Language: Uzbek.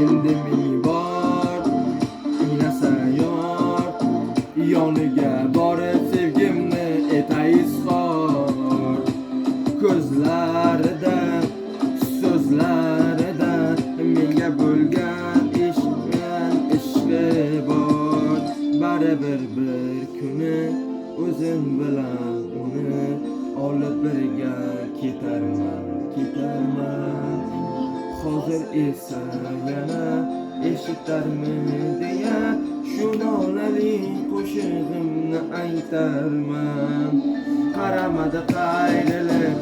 endi ming bor inasa yor, yoniga borib sevgimni etay izhor. Ko'zlarida, so'zlarida menga bo'lgan ishqi bor. Baribir bir kuni o'zim bilan uni olib birga ketarman. Hozir esa yana eshitarmi deya shu nolali qo'shig'imni aytarman. Qaramadi qayrilib